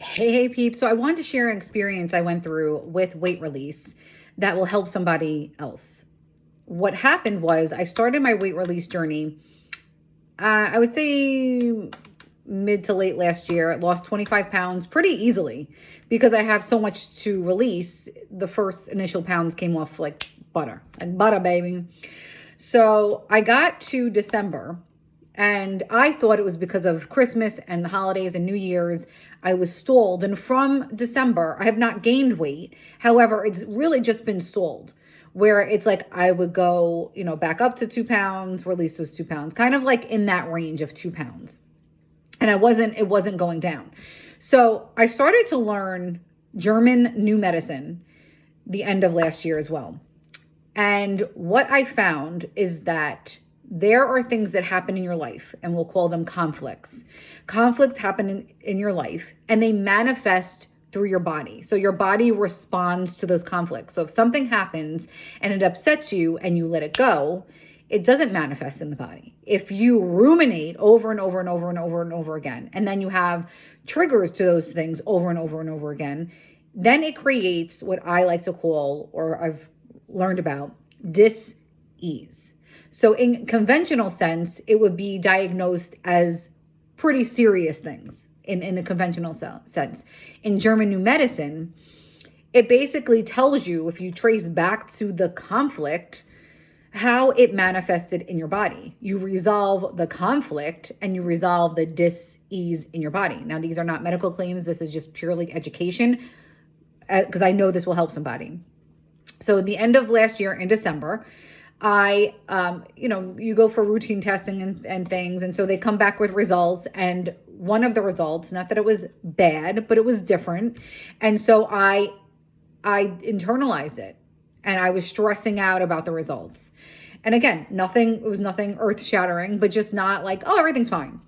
Hey, peeps. So I wanted to share an experience I went through with weight release that will help somebody else. What happened was I started my weight release journey, I would say mid to late last year. Lost 25 pounds pretty easily because I have so much to release. The first initial pounds came off like butter, baby. So I got to December and I thought it was because of Christmas and the holidays and New Year's. I was stalled. And from December, I have not gained weight. However, it's really just been stalled where it's like I would go, back up to 2 pounds, release those 2 pounds, kind of like in that range of 2 pounds. And it wasn't going down. So I started to learn German new medicine the end of last year as well. And what I found is that there are things that happen in your life, and we'll call them conflicts. Conflicts happen in your life, and they manifest through your body. So your body responds to those conflicts. So if something happens and it upsets you and you let it go, it doesn't manifest in the body. If you ruminate over and over and over and over and over again, and then you have triggers to those things over and over and over again, then it creates what I like to call, or I've learned about, dis-ease. So in conventional sense, it would be diagnosed as pretty serious things in a conventional sense. In German new medicine, it basically tells you, if you trace back to the conflict, how it manifested in your body. You resolve the conflict and you resolve the dis-ease in your body. Now, these are not medical claims. This is just purely education because I know this will help somebody. So at the end of last year in December, you go for routine testing and things. And so they come back with results. And one of the results, not that it was bad, but it was different. And so I internalized it and I was stressing out about the results. And again, it was nothing earth shattering, but just not like, oh, everything's fine.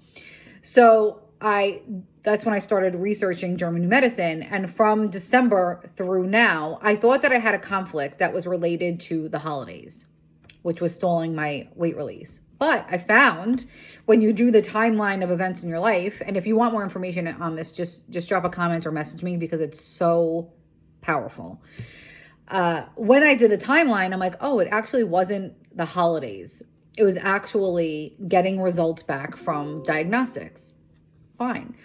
So that's when I started researching German new medicine. And from December through now, I thought that I had a conflict that was related to the holidays, which was stalling my weight release. But I found when you do the timeline of events in your life, and if you want more information on this, just drop a comment or message me because it's so powerful. When I did the timeline, I'm like, oh, it actually wasn't the holidays. It was actually getting results back from diagnostics. Fine.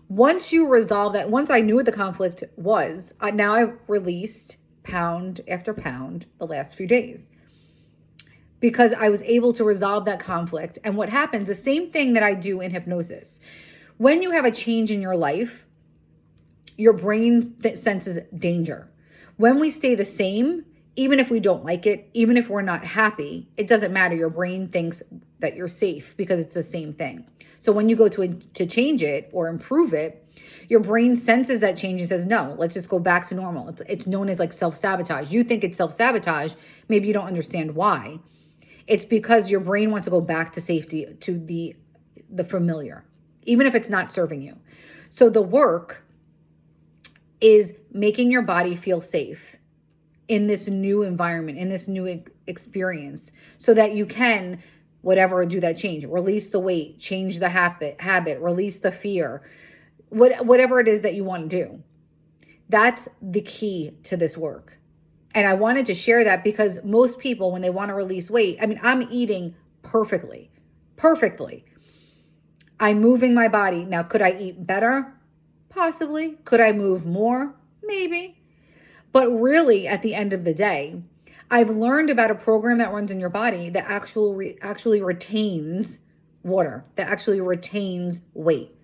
Once you resolve that, once I knew what the conflict was, now I've released pound after pound the last few days because I was able to resolve that conflict. And what happens, the same thing that I do in hypnosis. When you have a change in your life, your brain senses danger. When we stay the same, even if we don't like it, even if we're not happy, it doesn't matter. Your brain thinks that you're safe because it's the same thing. So when you go to change it or improve it, your brain senses that change and says, no, let's just go back to normal. It's known as like self-sabotage. You think it's self-sabotage. Maybe you don't understand why. It's because your brain wants to go back to safety, to the familiar, even if it's not serving you. So the work is making your body feel safe in this new environment, in this new experience, so that you can, do that change, release the weight, change the habit, release the fear, whatever it is that you want to do. That's the key to this work. And I wanted to share that because most people, when they want to release weight, I'm eating perfectly. I'm moving my body. Now, could I eat better? Possibly. Could I move more? Maybe. But really, at the end of the day, I've learned about a program that runs in your body that actually retains water, that actually retains weight.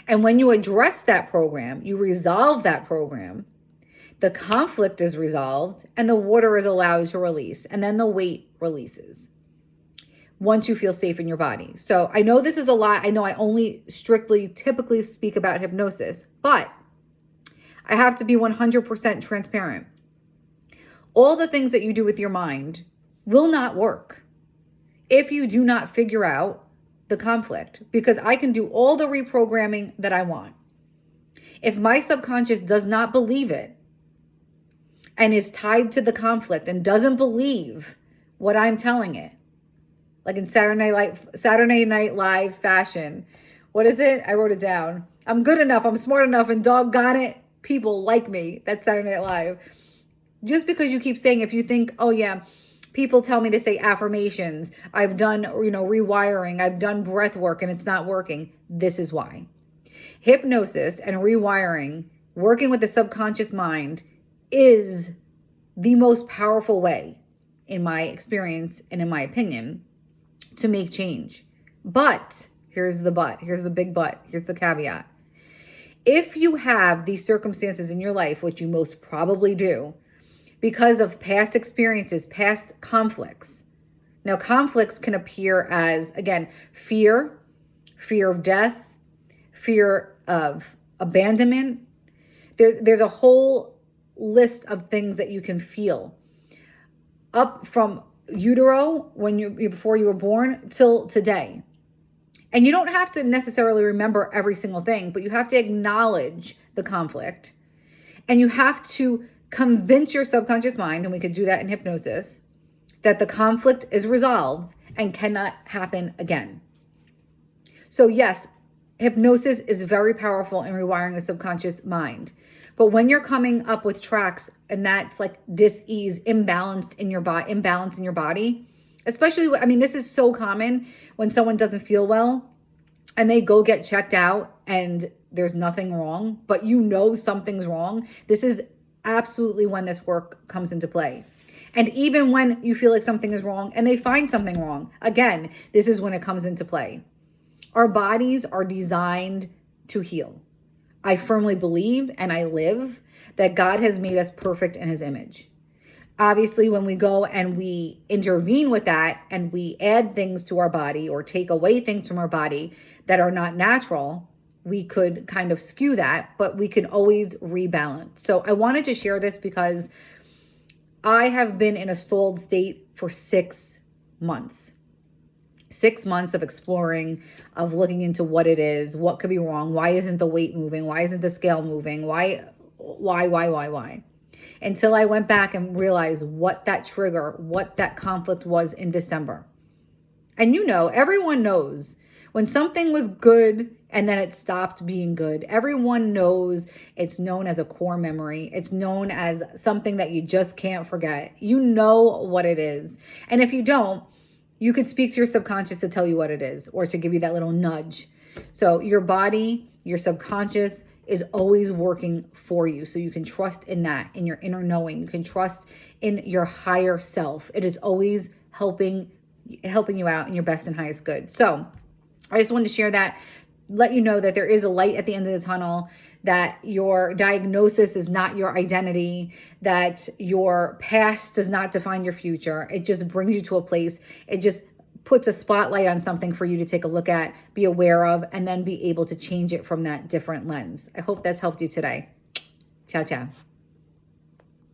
And when you address that program, you resolve that program, the conflict is resolved and the water is allowed to release, and then the weight releases once you feel safe in your body. So I know this is a lot. I know I only typically speak about hypnosis, but I have to be 100% transparent. All the things that you do with your mind will not work if you do not figure out the conflict, because I can do all the reprogramming that I want. If my subconscious does not believe it and is tied to the conflict and doesn't believe what I'm telling it, like in Saturday Night Live fashion, What is it? I wrote it down. I'm good enough. I'm smart enough. And doggone it, people like me. That's Saturday Night Live. Just because you keep saying, if you think, oh yeah, people tell me to say affirmations, I've done, rewiring, I've done breath work and it's not working. This is why. Hypnosis and rewiring, working with the subconscious mind, is the most powerful way, in my experience and in my opinion, to make change. But, here's the big but, here's the caveat. If you have these circumstances in your life, which you most probably do, because of past experiences, past conflicts. Now, conflicts can appear as, again, fear of death, fear of abandonment. There's a whole list of things that you can feel up from utero, before you were born, till today. And you don't have to necessarily remember every single thing, but you have to acknowledge the conflict. And you have to convince your subconscious mind, and we could do that in hypnosis, that the conflict is resolved and cannot happen again. So yes, hypnosis is very powerful in rewiring the subconscious mind. But when you're coming up with tracks and that's like dis-ease, imbalance in your body, especially, this is so common when someone doesn't feel well and they go get checked out and there's nothing wrong, but something's wrong. This is absolutely when this work comes into play. And even when you feel like something is wrong and they find something wrong, again, this is when it comes into play. Our bodies are designed to heal. I firmly believe and I live that God has made us perfect in his image. Obviously, when we go and we intervene with that and we add things to our body or take away things from our body that are not natural, we could kind of skew that, but we can always rebalance. So I wanted to share this because I have been in a stalled state for 6 months. 6 months of exploring, of looking into what it is, what could be wrong, why isn't the weight moving, why isn't the scale moving, why? Until I went back and realized what that trigger, what that conflict was in December. And everyone knows when something was good and then it stopped being good. Everyone knows it's known as a core memory. It's known as something that you just can't forget. You know what it is. And if you don't, you could speak to your subconscious to tell you what it is or to give you that little nudge. So your body, your subconscious is always working for you. So you can trust in that, in your inner knowing. You can trust in your higher self. It is always helping you out in your best and highest good. So I just wanted to share that, let you know that there is a light at the end of the tunnel, that your diagnosis is not your identity, that your past does not define your future. It just brings you to a place. It just puts a spotlight on something for you to take a look at, be aware of, and then be able to change it from that different lens. I hope that's helped you today. Ciao, ciao.